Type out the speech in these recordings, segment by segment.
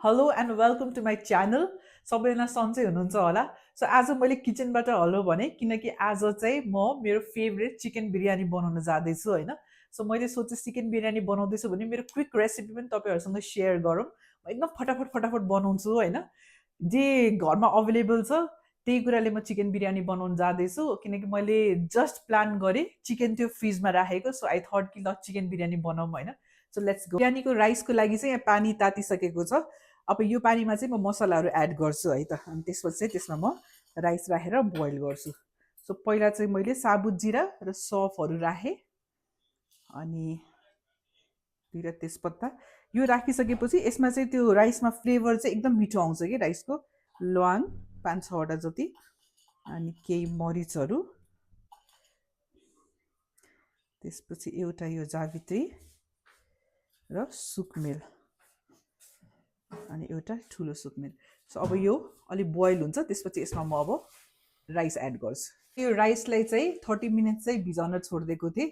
Hello and welcome to my channel. सबैजना सन्चै हुनुहुन्छ होला। सो आज मैले किचनबाट हेलो भने किनकि आज चाहिँ म मेरो फेभरेट चिकन बिरयानी बनाउन जाँदैछु होइन। सो मैले सोचेँ चिकन बिरयानी बनाउँदैछु भने मेरो क्विक रेसिपी पनि तपाईँहरूसँग सेयर गरौँ। म एकदम फटाफट फटाफट बनाउँछु होइन। जे घरमा अभाइलेबल छ त्यही कुराले म चिकन बिरयानी बनाउन जाँदैछु किनकि मैले जस्ट प्लान गरेँ चिकन त्यो फ्रिजमा राखेको। सो आई थट कि ल चिकन बिरयानी बनाऊँ होइन। So let's go. बिरयानीको राइसको लागि चाहिँ यहाँ पानी तातिसकेको छ। अब यो पानीमा चाहिँ म मसलाहरू एड गर्छु है त। अनि त्यसपछि चाहिँ त्यसमा म राइस राखेर बोइल गर्छु। सो पहिला चाहिँ मैले साबुत जिरा र सफहरू राखेँ अनि दुईवटा तेजपत्ता यो राखिसकेपछि यसमा चाहिँ त्यो राइसमा फ्लेभर चाहिँ एकदम मिठो आउँछ कि राइसको। ल्वाङ 5-6वटा जति अनि केही मरिचहरू, त्यसपछि एउटा यो जावित्री र सुकमेल अनि एउटा ठुलो सुकमेल। सो अब यो अलिक बोइल हुन्छ त्यसपछि यसमा म अब राइस एड गर्छु। यो राइसलाई चाहिँ 30 मिनट चाहिँ भिजाउन छोडिदिएको थिएँ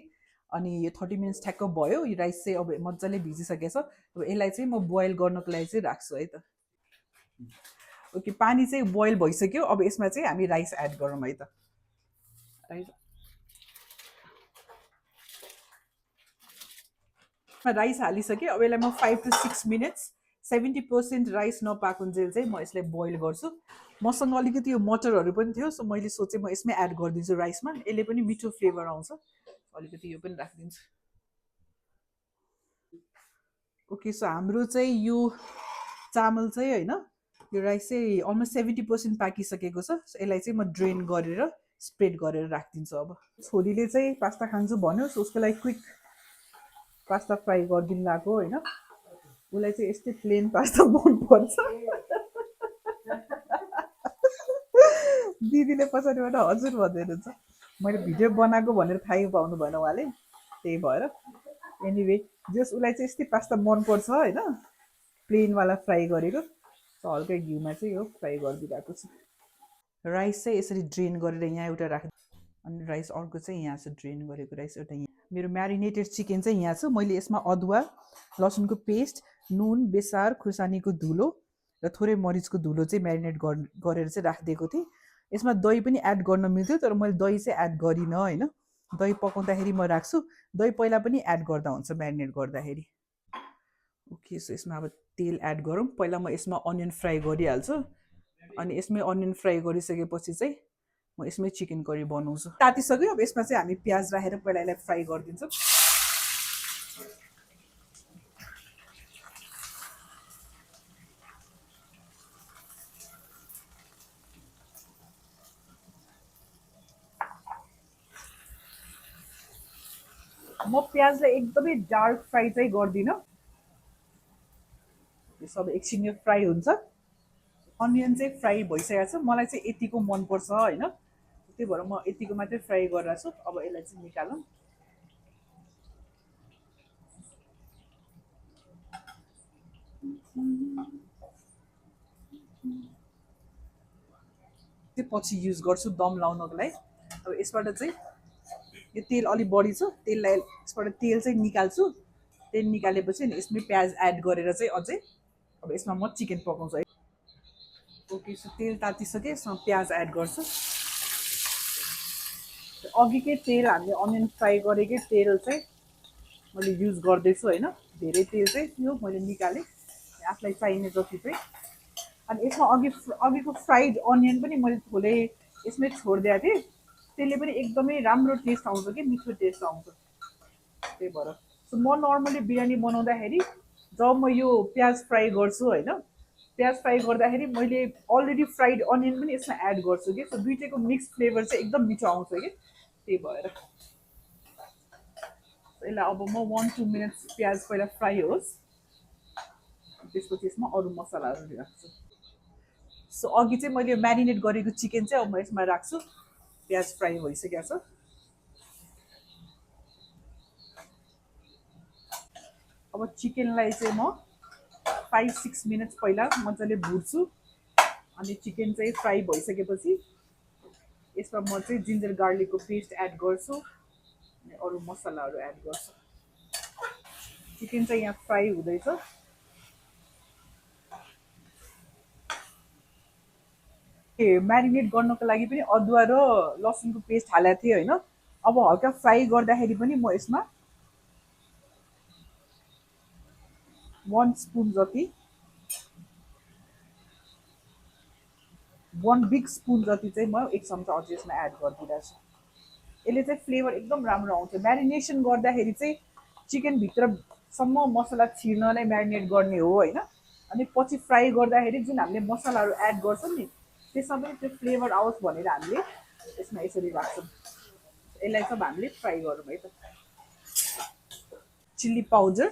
अनि यो 30 मिनट्स ठ्याक्क भयो। यो राइस चाहिँ अब मजाले भिजिसकेको छ। अब यसलाई चाहिँ म बोइल गर्नको लागि चाहिँ राख्छु है त। ओके, पानी चाहिँ बोइल भइसक्यो। अब यसमा चाहिँ हामी राइस एड गरौँ है त। राइस हालिसकेँ। अब यसलाई म 5 to 6 मिनट्स 70% राइस नपाकुन्जेल चाहिँ म यसलाई बोइल गर्छु। मसँग अलिकति यो मटरहरू पनि थियो सो मैले सोचेँ म यसमै एड गरिदिन्छु राइसमा, यसले पनि मिठो फ्लेभर आउँछ। अलिकति यो पनि राखिदिन्छु। ओके, सो हाम्रो चाहिँ यो चामल चाहिँ होइन यो राइस चाहिँ अलमोस्ट 70% पाकिसकेको छ। सो यसलाई चाहिँ म ड्रेन गरेर स्प्रेड गरेर राखिदिन्छु। अब छोरीले चाहिँ पास्ता खान्छु भन्यो सो उसको लागि क्विक पास्ता फ्राई गरिदिनु लगाएको होइन। उसलाई चाहिँ यस्तै प्लेन पास्ता मनपर्छ। दिदीले पछाडिबाट हजुर भन्दै हुनुहुन्छ। मैले भिडियो बनाएको भनेर थाहै पाउनु भएन उहाँले, त्यही भएर। एनिवे जस उसलाई चाहिँ यस्तै पास्ता मनपर्छ होइन, प्लेनवाला फ्राई गरेको। हल्का घिउमा चाहिँ यो फ्राई गरिदिइरहेको छु। राइस चाहिँ यसरी ड्रेन गरेर यहाँ एउटा राख अनि राइस अर्को चाहिँ यहाँ छ ड्रेन गरेको राइस एउटा यहाँ। मेरो म्यारिनेटेड चिकन चाहिँ यहाँ छ। मैले यसमा अदुवा लसुनको पेस्ट, नुन, बेसार, खुर्सानीको धुलो र थोरै मरिचको धुलो चाहिँ म्यारिनेट गरेर चाहिँ राखिदिएको थिएँ। यसमा दही पनि एड गर्न मिल्थ्यो तर मैले दही चाहिँ एड गरिनँ होइन। दही पकाउँदाखेरि म राख्छु, दही पहिला पनि एड गर्दा हुन्छ म्यारिनेट गर्दाखेरि। ओके, सो यसमा अब तेल एड गरौँ। पहिला म यसमा अनियन फ्राई गरिहाल्छु अनि यसमै अनियन फ्राई गरिसकेपछि चाहिँ म यसमै चिकन करी बनाउँछु। तातिसक्यो। अब यसमा चाहिँ हामी प्याज राखेर पहिला यसलाई फ्राई गरिदिन्छौँ। म प्याजलाई एकदमै डार्क फ्राई चाहिँ गर्दिनँ। यो सब एकछिन यो फ्राई हुन्छ। अनियन चाहिँ फ्राई भइसकेको छ। मलाई चाहिँ यतिको मनपर्छ होइन, त्यही भएर म यतिको मात्रै फ्राई गरिरहेको छु। अब यसलाई चाहिँ निकालौँ। चाहिँ पछि युज गर्छु दम लाउनको लागि। अब यसबाट चाहिँ यो तेल अलिक बढी छ, तेललाई यसबाट तेल चाहिँ निकाल्छु। तेल निकालेपछि अनि यसमै प्याज एड गरेर चाहिँ अझै अब यसमा म चिकन पकाउँछु है। ओके, सो तेल तातिसक्यो। यसमा प्याज एड गर्छु। अघिकै तेल हामीले अनियन फ्राई गरेकै तेल चाहिँ मैले युज गर्दैछु होइन। धेरै तेल चाहिँ थियो, मैले निकालेँ आफूलाई चाहिने जति चाहिँ। अनि यसमा अघिको फ्राइड अनियन पनि मैले थोरै यसमै छोडिदिएको थिएँ। त्यसले पनि एकदमै राम्रो टेस्ट आउँछ कि मिठो टेस्ट आउँछ। त्यही भएर सो म नर्मली बिरयानी बनाउँदाखेरि जब म यो प्याज फ्राई गर्छु होइन, प्याज फ्राई गर्दाखेरि मैले अलरेडी फ्राइड अनियन पनि यसमा एड गर्छु कि सो दुइटैको मिक्स फ्लेभर चाहिँ एकदम मिठो आउँछ कि त्यही भएर। यसलाई अब म 1-2 मिनट्स प्याज पहिला फ्राई होस्, त्यसपछि यसमा अरू मसलाहरू राख्छु। सो अघि चाहिँ मैले म्यारिनेट गरेको चिकन चाहिँ अब म यसमा राख्छु। प्याज फ्राई भइसकेको छ। अब चिकनलाई चाहिँ म 5-6 मिनट्स पहिला मजाले भुट्छु अनि चिकन चाहिँ फ्राई भइसकेपछि यसमा म चाहिँ जिन्जर गार्लिकको पेस्ट एड गर्छु अनि अरू मसलाहरू एड गर्छु। चिकन चाहिँ यहाँ फ्राई हुँदैछ। म्यारिनेट गर्नको लागि पनि अदुवा र लसुनको पेस्ट हालेको थिएँ होइन। अब हल्का फ्राई गर्दाखेरि पनि म यसमा 1 स्पुन जति 1 बिग स्पुन जति चाहिँ म 1 चम्चा अझै यसमा एड गरिदिइरहेको छु। यसले चाहिँ फ्लेभर एकदम राम्रो आउँछ। म्यारिनेसन गर्दाखेरि चाहिँ चिकनभित्रसम्म मसला छिर्नलाई म्यारिनेट गर्ने हो होइन। अनि पछि फ्राई गर्दाखेरि जुन हामीले मसलाहरू एड गर्छौँ नि त्यसमा पनि त्यो फ्लेभर आओस् भनेर हामीले यसमा यसरी राख्छौँ। यसलाई चाहिँ हामीले फ्राई गरौँ है त। चिल्ली पाउडर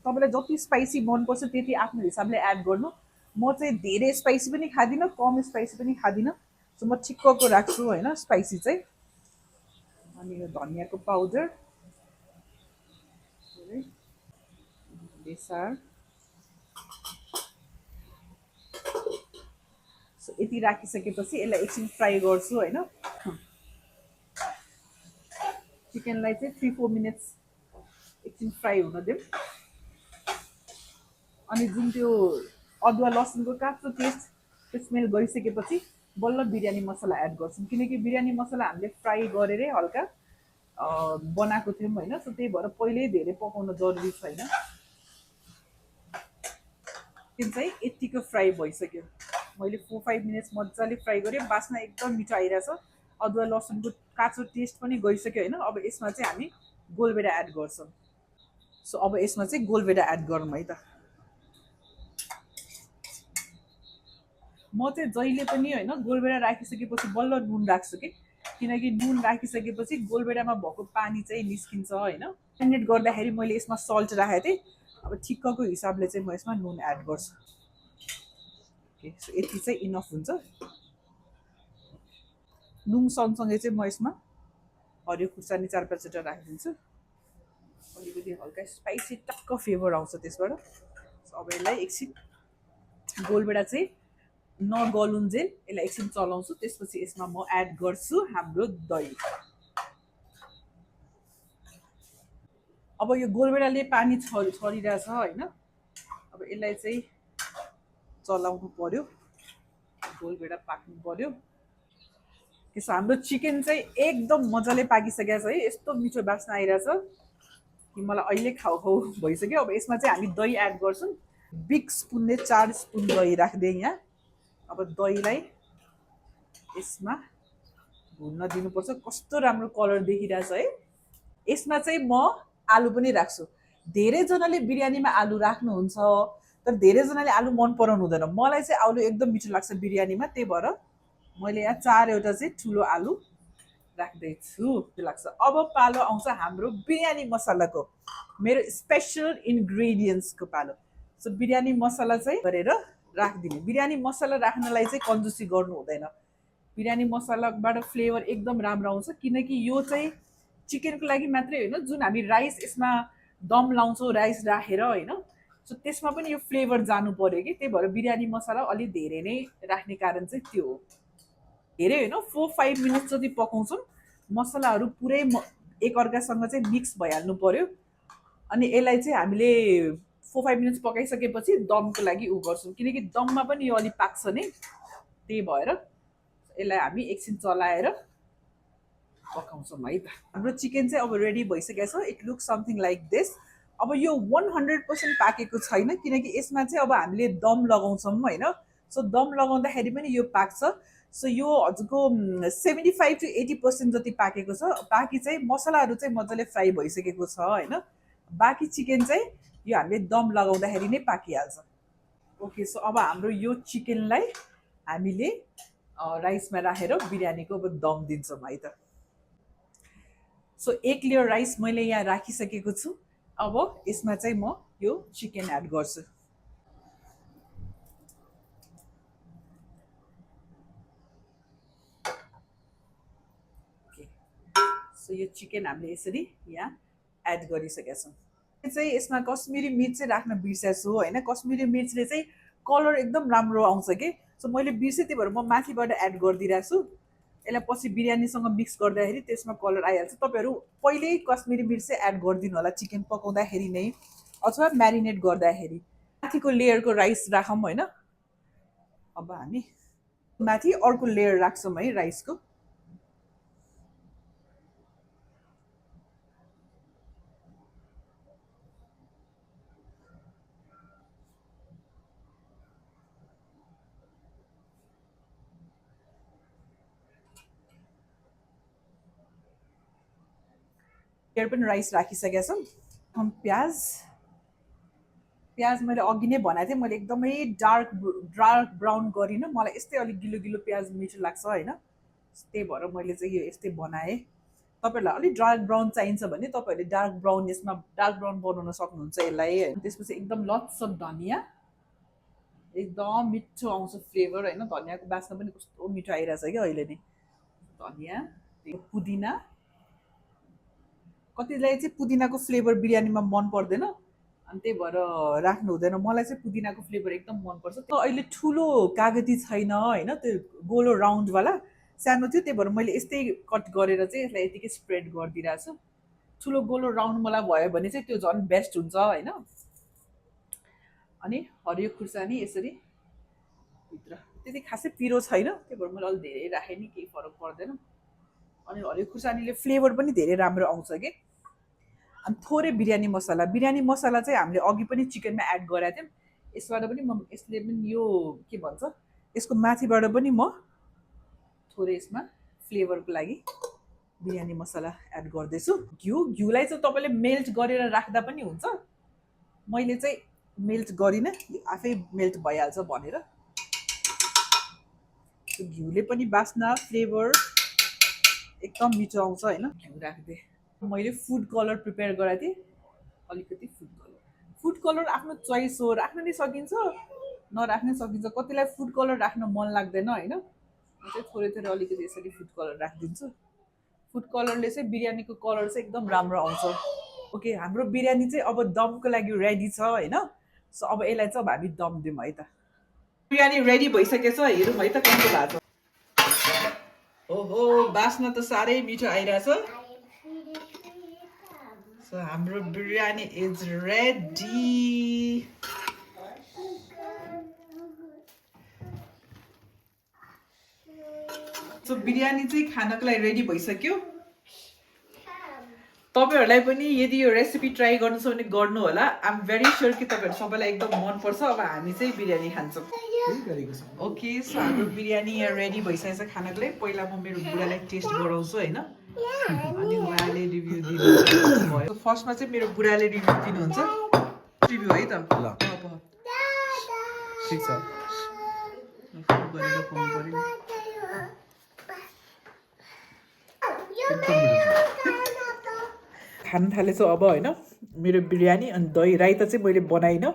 तपाईँलाई जति स्पाइसी मनपर्छ त्यति आफ्नो हिसाबले एड गर्नु। म चाहिँ धेरै स्पाइसी पनि खाँदिनँ, कम स्पाइसी पनि खाँदिनँ। सो म ठिक्कको राख्छु होइन स्पाइसी चाहिँ। अनि यो धनियाँको पाउडर, बेसार, सो यति राखिसकेपछि यसलाई एकछिन फ्राई गर्छु होइन। चिकनलाई चाहिँ 3-4 मिनट्स एकछिन फ्राई हुन दिउँ। अनि जुन त्यो अदुवा लसुनको काँचो टेस्ट त्यो स्मेल गइसकेपछि बल्ल बिरयानी मसला एड गर्छौँ। किनकि बिरयानी मसला हामीले फ्राई गरेरै हल्का बनाएको थियौँ होइन। सो त्यही भएर पहिल्यै धेरै पकाउन जरुरी छैन। चिकन चाहिँ यत्तिको फ्राई भइसक्यो। मैले 4-5 मिनट्स मजाले फ्राई गरेँ। बास्ना एकदम मिठो आइरहेछ। अदुवा लसुनको काँचो टेस्ट पनि गइसक्यो होइन। अब यसमा चाहिँ हामी गोलभेडा एड गर्छौँ। सो अब यसमा चाहिँ गोलभेडा एड गरौँ है त। म चाहिँ जहिले पनि होइन गोलभेडा राखिसकेपछि बल्ल नुन राख्छु कि। किनकि नुन राखिसकेपछि गोलभेडामा भएको पानी चाहिँ निस्किन्छ होइन। म्यारिनेट गर्दाखेरि मैले यसमा सल्ट राखेको थिएँ। अब ठिक्कको हिसाबले चाहिँ म यसमा नुन एड गर्छु। ओके, सो यति चाहिँ इनफ हुन्छ। नुन सँगसँगै चाहिँ म यसमा हरियो खुर्सानी 4-5वटा राखिदिन्छु। अलिकति हल्का स्पाइसी टक्क फ्लेभर आउँछ त्यसबाट। अब यसलाई एकछिन गोलभेडा चाहिँ नगलुन्जेल यसलाई एकछिन चलाउँछु। त्यसपछि यसमा म एड गर्छु हाम्रो दही। अब यो गोलभेडाले पानी छरिरहेछ होइन। अब यसलाई चाहिँ चलाउनु पर्यो, गोलभेडा पाक्नु पर्यो। त्यसो हाम्रो चिकन चाहिँ एकदम मजाले पाकिसकेको छ है। यस्तो मिठो बास्ना आइरहेछ कि मलाई अहिले खाउ खाउ भइसक्यो। अब यसमा चाहिँ हामी दही एड गर्छौँ। बिग स्पुनले 4 स्पुन दही राख्दै यहाँ। अब दहीलाई यसमा भुन्न दिनुपर्छ। कस्तो राम्रो कलर देखिरहेछ है। यसमा चाहिँ म आलु पनि राख्छु। धेरैजनाले बिरयानीमा आलु राख्नुहुन्छ तर धेरैजनाले आलु मन पराउनु हुँदैन। मलाई चाहिँ आलु एकदम मिठो लाग्छ बिरयानीमा। त्यही भएर मैले यहाँ 4वटा चाहिँ ठुलो आलु राख्दैछु। त्यो लाग्छ। अब पालो आउँछ हाम्रो बिरयानी मसलाको, मेरो स्पेसल इन्ग्रेडियन्ट्सको पालो। सो बिरयानी मसला चाहिँ गरेर राखिदिने। बिरयानी मसला राख्नलाई चाहिँ कन्जुसी गर्नु हुँदैन। बिरयानी मसलाबाट फ्लेभर एकदम राम्रो आउँछ। किनकि यो चाहिँ चिकनको लागि मात्रै होइन, जुन हामी राइस यसमा दम लाउँछौँ राइस राखेर होइन। सो त्यसमा पनि यो फ्लेभर जानु पर्यो कि। त्यही भएर बिरयानी मसला अलिक धेरै नै राख्ने कारण चाहिँ त्यो हो। धेरै होइन 4-5 मिनट जति पकाउँछौँ। मसलाहरू पुरै एकअर्कासँग चाहिँ मिक्स भइहाल्नु पर्यो। अनि यसलाई चाहिँ हामीले 4-5 मिनट्स पकाइसकेपछि दमको लागि उ गर्छौँ। किनकि दममा पनि यो अलिक पाक्छ नि। त्यही भएर यसलाई हामी एकछिन चलाएर पकाउँछौँ है त। हाम्रो चिकन चाहिँ अब रेडी भइसकेको छ। It looks something like this. अब यो 100% पाकेको छैन किनकि यसमा चाहिँ अब हामीले दम लगाउँछौँ होइन। सो दम लगाउँदाखेरि पनि यो पाक्छ। सो यो हजुरको 75 to 80% जति पाकेको छ। बाँकी चाहिँ मसलाहरू चाहिँ मजाले फ्राई भइसकेको छ होइन। बाँकी चिकन चाहिँ यो हामीले दम लगाउँदाखेरि नै पाकिहाल्छ। ओके, सो अब हाम्रो यो चिकनलाई हामीले राइसमा राखेर बिरयानीको अब दम दिन्छौँ है त। सो 1 लेयर राइस मैले यहाँ राखिसकेको छु। अब यसमा चाहिँ म यो चिकन एड गर्छु। सो यो चिकन हामीले यसरी यहाँ एड गरिसकेका छौँ। चाहिँ यसमा कश्मिरी मिर्च चाहिँ राख्न बिर्सेको छु होइन। कश्मिरी मिर्चले चाहिँ कलर एकदम राम्रो आउँछ कि। सो मैले बिर्सेँ त्यही भएर म माथिबाट एड गरिदिइरहेको छु। यसलाई पछि बिरयानीसँग मिक्स गर्दाखेरि त्यसमा कलर आइहाल्छ। तपाईँहरू पहिल्यै कश्मिरी मिर्च चाहिँ एड गरिदिनु होला चिकन पकाउँदाखेरि नै अथवा म्यारिनेट गर्दाखेरि। माथिको लेयरको राइस राखौँ होइन। अब हामी माथि अर्को लेयर राख्छौँ है राइसको। लेयर पनि राइस राखिसकेका छौँ। प्याज प्याज मैले अघि नै भनेको थिएँ, मैले एकदमै डार्क ब्राउन गरिनँ, मलाई यस्तै अलिक गिलो गिलो प्याज मिठो लाग्छ होइन, त्यही भएर मैले चाहिँ यो यस्तै बनाएँ। तपाईँहरूलाई अलिक डार्क ब्राउन चाहिन्छ भने तपाईँहरूले डार्क ब्राउन बनाउन सक्नुहुन्छ यसलाई होइन। त्यसपछि एकदम लट्स अफ धनियाँ, एकदम मिठो आउँछ फ्लेभर होइन, धनियाँको बास्ना पनि कस्तो मिठो आइरहेछ क्या अहिले नै। धनियाँ, पुदिना, कतिलाई चाहिँ पुदिनाको फ्लेभर बिरयानीमा मन पर्दैन अनि त्यही भएर राख्नु हुँदैन, मलाई चाहिँ पुदिनाको फ्लेभर एकदम मनपर्छ। अहिले ठुलो कागती छैन होइन, त्यो गोलो राउन्डवाला सानो थियो, त्यही भएर मैले यस्तै कट गरेर चाहिँ यसलाई यतिकै स्प्रेड गरिदिइरहेको छु। ठुलो गोलो राउन्ड मलाई भयो भने चाहिँ त्यो झन् बेस्ट हुन्छ होइन। अनि हरियो खुर्सानी यसरी भित्र, त्यति खासै पिरो छैन, त्यही भएर मैले अलिक धेरै राखेँ नि, केही फरक पर्दैन। अनि हरियो खुर्सानीले फ्लेभर पनि धेरै राम्रो आउँछ कि। अनि थोरै बिरयानी मसला चाहिँ हामीले अघि पनि चिकनमा एड गरेका थियौँ, यसबाट पनि यसले पनि यो के भन्छ यसको माथिबाट पनि म थोरै यसमा फ्लेभरको लागि बिरयानी मसला एड गर्दैछु। घिउलाई चाहिँ तपाईँले मेल्ट गरेर राख्दा पनि हुन्छ, मैले चाहिँ मेल्ट गरिनँ, आफै मेल्ट भइहाल्छ भनेर। घिउले पनि बास्ना फ्लेभर एकदम मिठो आउँछ होइन, घिउ राखिदिएँ। मैले फुड कलर प्रिपेयर गरेको थिएँ, अलिकति फुड कलर आफ्नो चोइस हो, राख्न नै सकिन्छ नराख्नै सकिन्छ। कतिलाई फुड कलर राख्न मन लाग्दैन होइन, म चाहिँ थोरै थोरै अलिकति यसरी फुड कलर राखिदिन्छु। फुड कलरले चाहिँ बिरयानीको कलर चाहिँ एकदम राम्रो आउँछ। ओके, हाम्रो बिरयानी चाहिँ अब दमको लागि रेडी छ होइन। सो अब यसलाई चाहिँ अब हामी दम दिउँ है त। बिरयानी रेडी भइसकेछ, हेरौँ है त कस्तो भएको छ। ओहो, बास्ना त साह्रै मिठो आइरहेछ। So हाम्रो biryani is ready. So biryani चाहिँ खानको लागि रेडी भइसक्यो। तपाईँहरूलाई पनि यदि यो रेसिपी ट्राई गर्नु छ भने गर्नु होला। आइ एम भेरी स्योर कि तपाईँहरू सबैलाई एकदम मनपर्छ। अब हामी चाहिँ बिरयानी खान्छौँ। ओके, सो हाम्रो बिरयानी यहाँ रेडी भइसकेको छ खानको लागि। पहिला म मेरो बुढालाई टेस्ट गराउँछु होइन, अनि उहाँले रिभ्यू दिनुहुन्छ। फर्स्टमा चाहिँ मेरो बुढाले रिभ्यू दिनुहुन्छ, रिभ्यू है त। ल ठिक छ, खान थालेछु अब होइन मेरो बिरयानी। अनि दही राइता चाहिँ मैले बनाइनँ,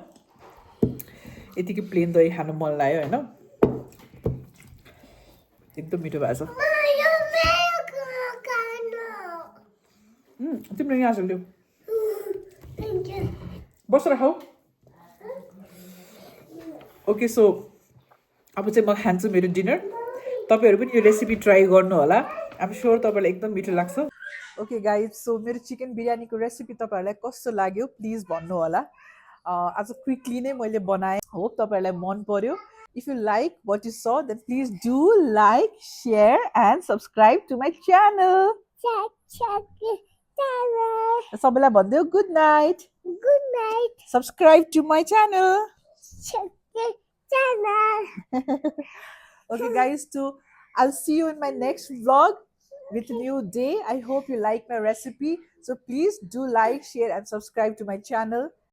यतिकै प्लेन दही खानु मन लाग्यो होइन, एकदम मिठो भएको छ। तिम्रो यहाँ हाल्यो, बसेर खाऊ। ओके, सो अब चाहिँ म खान्छु मेरो डिनर। तपाईँहरू पनि यो रेसिपी ट्राई गर्नु होला, आइ एम स्योर तपाईँलाई एकदम मिठो लाग्छ। ओके गाइज, सो मेरो चिकन बिरयानीको रेसिपी तपाईँहरूलाई कस्तो लाग्यो प्लिज भन्नु होला। आज क्विकली नै मैले बनाएँ, होप तपाईँहरूलाई मन पर्यो। If you like what you saw, then please do like, share and subscribe to my channel. सबैलाई भनिदेऊ good night. Good night. Subscribe to my channel. Okay guys, I'll see you in my next vlog with a new day. I hope you like my recipe. So please do like, share and subscribe to my channel.